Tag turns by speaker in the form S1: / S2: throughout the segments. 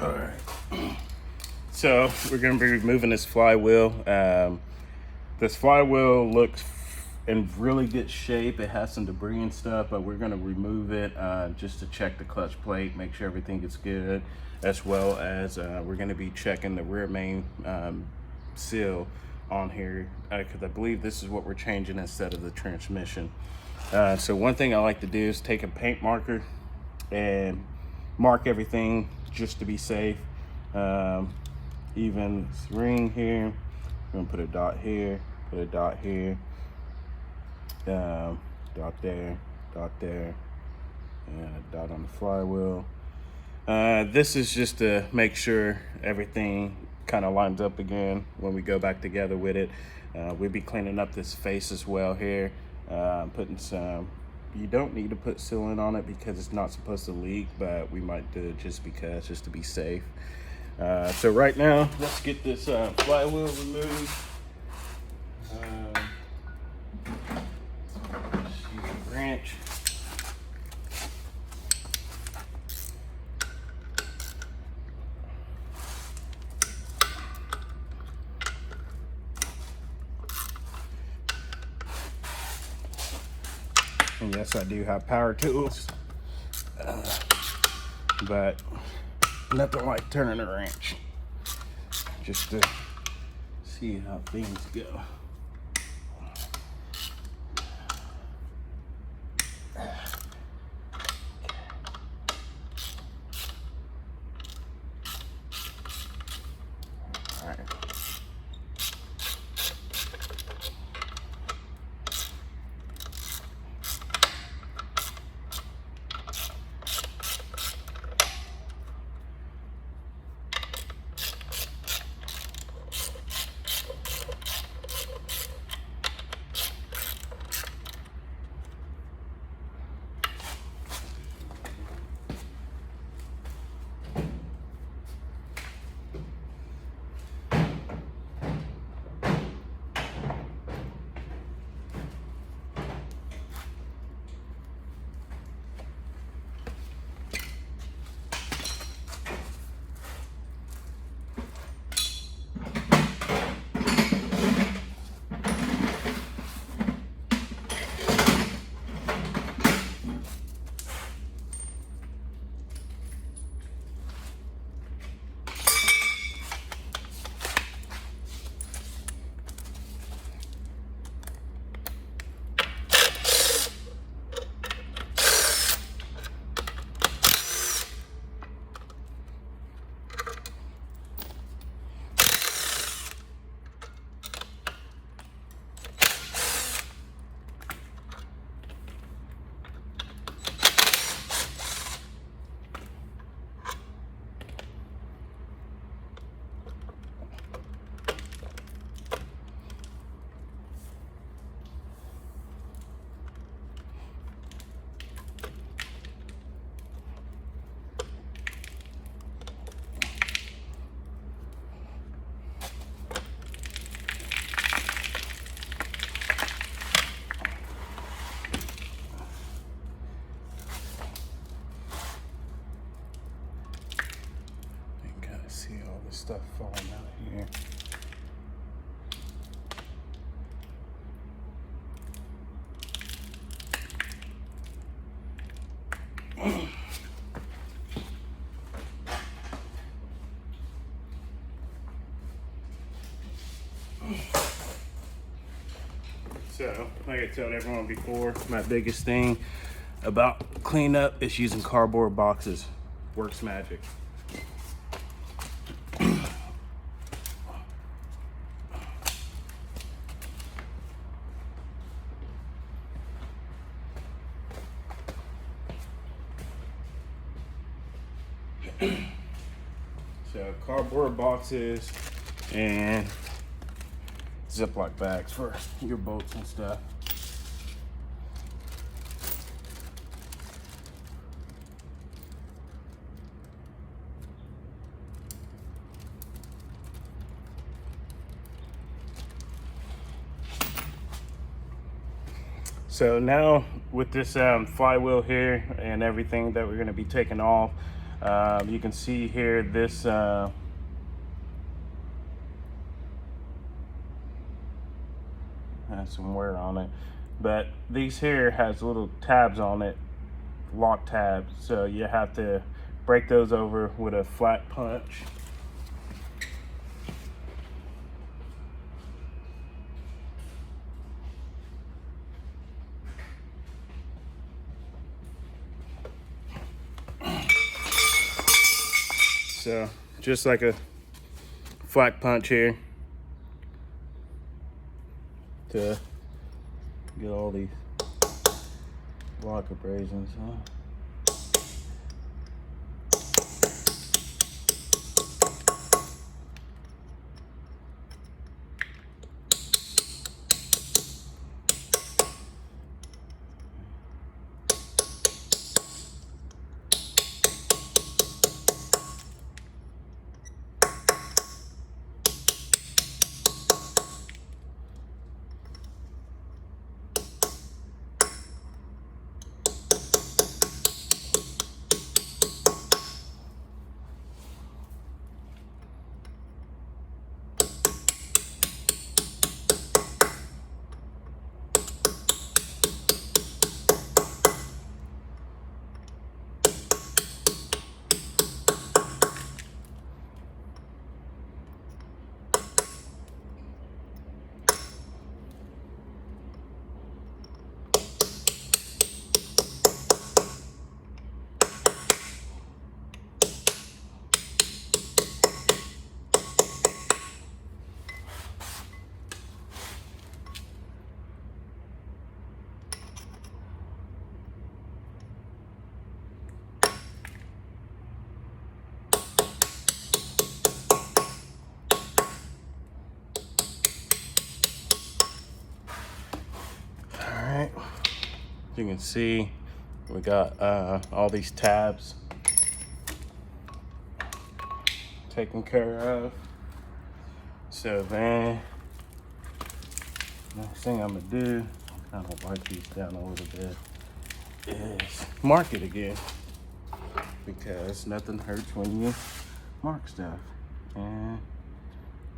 S1: All right. So we're going to be removing this flywheel. This flywheel looks in really good shape. It has some debris and stuff, but we're going to remove it just to check the clutch plate, make sure everything is good, as well as we're going to be checking the rear main seal on here, because I believe this is what we're changing instead of the transmission. So one thing I like to do is take a paint marker and mark everything just to be safe. Even this ring here, I'm gonna put a dot here, put a dot here, dot there, and a dot on the flywheel. This is just to make sure everything kind of lines up again when we go back together with it. We'll be cleaning up this face as well here, putting some, you don't need to put sealant on it because it's not supposed to leak, but we might do it just because, just to be safe. So right now, let's get this flywheel removed. Just use a wrench. And yes, I do have power tools, but nothing like turning a wrench just to see how things go. All right. See all this stuff falling out of here. So, like I told everyone before, my biggest thing about cleanup is using cardboard boxes. Works magic. So cardboard boxes and Ziploc bags for your bolts and stuff. So now with this flywheel here and everything that we're going to be taking off, You can see here this has some wear on it, but these here has little tabs on it, lock tabs, so you have to break those over with a flat punch. So just like a flat punch here to get all these lock abrasions, huh? You can see we got all these tabs taken care of. So then next thing I'm gonna do, kind of wipe these down a little bit, is mark it again, because nothing hurts when you mark stuff. And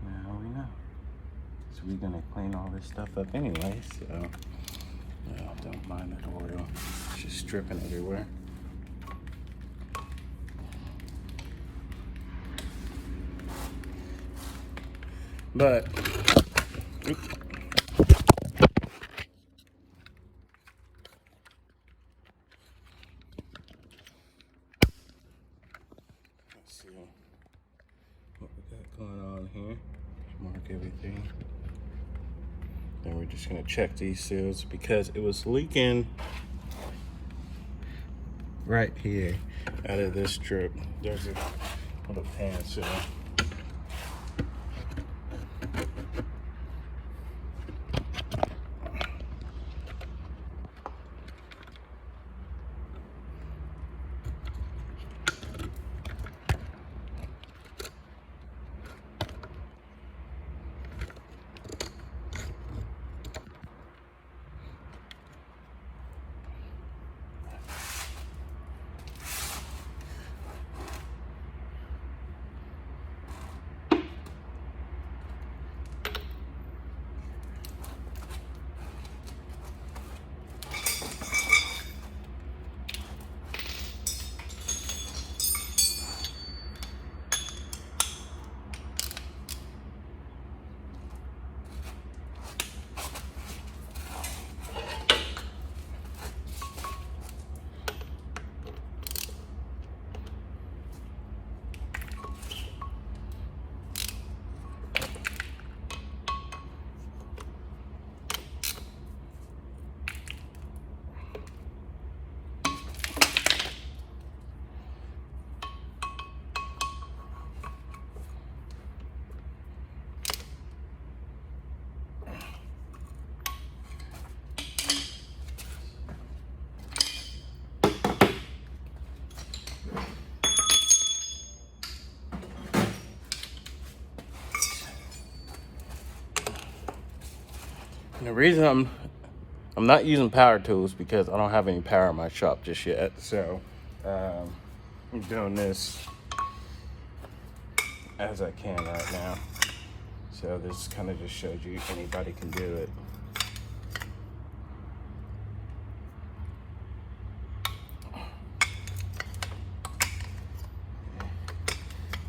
S1: now we know. So we're gonna clean all this stuff up anyway, so don't mind that oil. It's just dripping everywhere. But oops. Let's see what we got going on here. Mark everything. Then we're just gonna check these seals because it was leaking right here out of this strip. There's a little pan seal. And the reason I'm not using power tools because I don't have any power in my shop just yet. So I'm doing this as I can right now. So this kind of just shows you anybody can do it.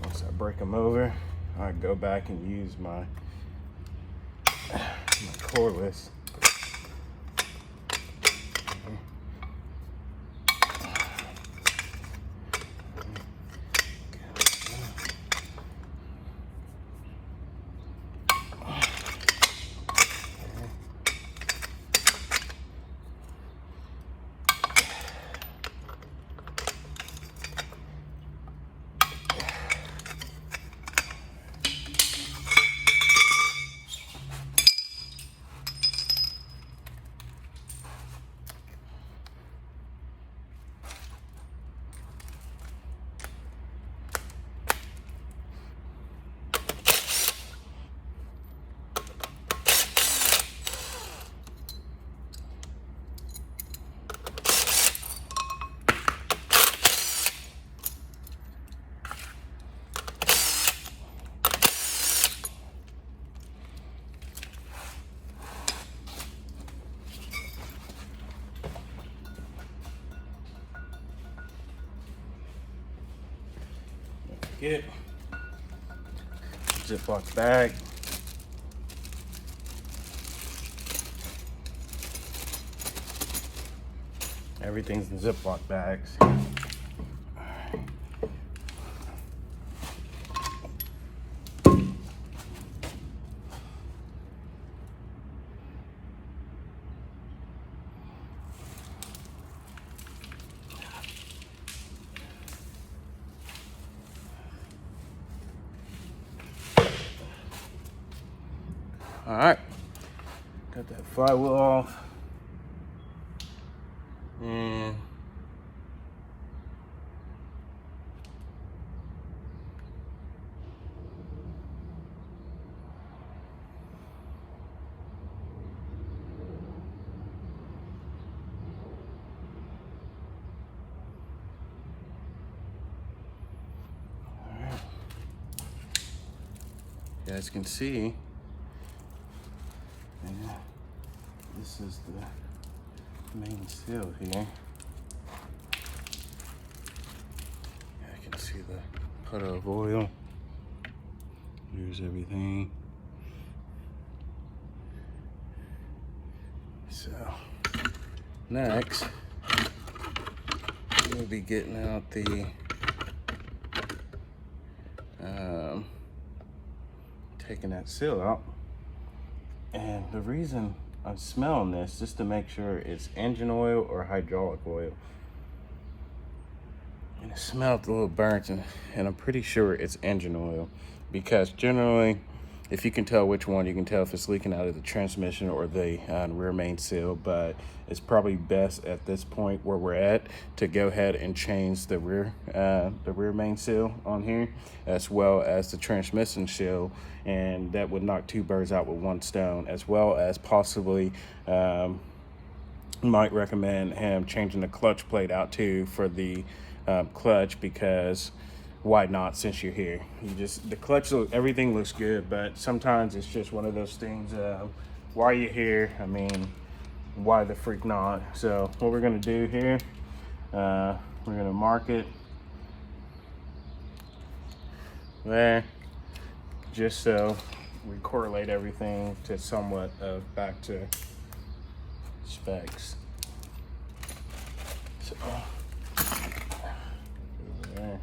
S1: Once I break them over, I go back and use my cordless. Get Ziploc bag. Everything's in Ziploc bags. All right, got that flywheel off. And all right. You guys can see, this is the main seal here. I can see the puddle of oil. Here's everything. So next, we'll be getting out the taking that seal out. And the reason I'm smelling this, just to make sure it's engine oil or hydraulic oil. And it smelled a little burnt, and I'm pretty sure it's engine oil, because generally, if you can tell which one, you can tell if it's leaking out of the transmission or the rear main seal. But it's probably best at this point where we're at to go ahead and change the rear main seal on here, as well as the transmission seal, and that would knock two birds out with one stone, as well as possibly might recommend him changing the clutch plate out too for the clutch, because why not, since you're here? The clutch, everything looks good, but sometimes it's just one of those things, why you're here, I mean, why the freak not? So what we're gonna do here, we're gonna mark it there, just so we correlate everything to somewhat of back to specs. So over there.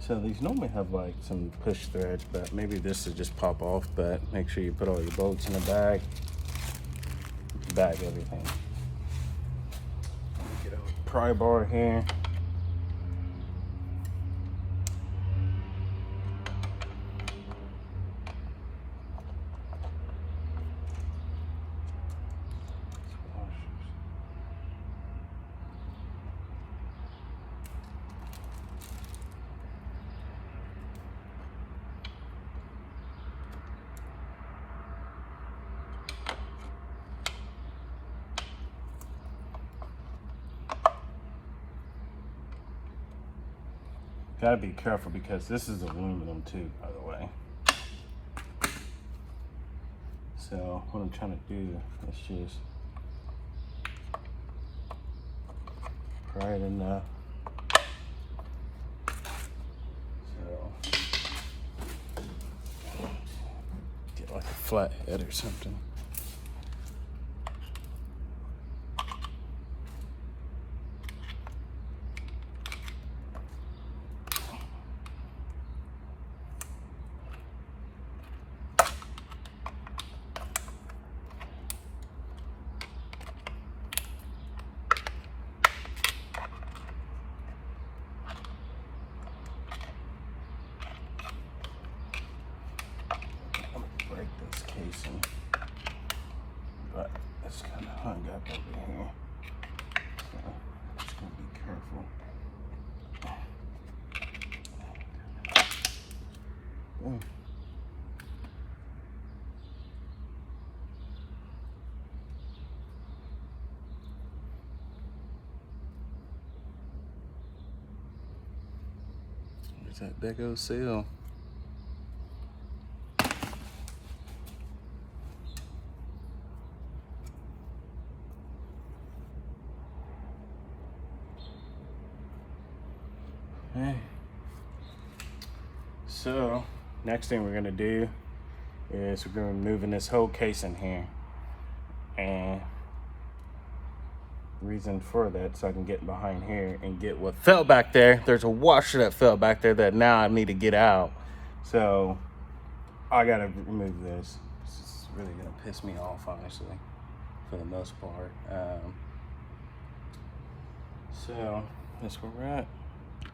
S1: So these normally have like some push threads, but maybe this will just pop off. But make sure you put all your bolts in the bag. Bag everything. Get a pry bar here. Gotta be careful because this is aluminum too, by the way. So what I'm trying to do is just pry it enough. So get like a flat head or something. Break this casing, but it's kind of hung up over here, so I'm just gonna be careful. Boom. There's that big old seal. Okay. So next thing we're gonna do is we're gonna be moving this whole case in here, and the reason for that, so I can get behind here and get what fell back there. There's a washer that fell back there that now I need to get out, so I gotta remove this. This is really gonna piss me off, honestly, for the most part. So that's where we're at.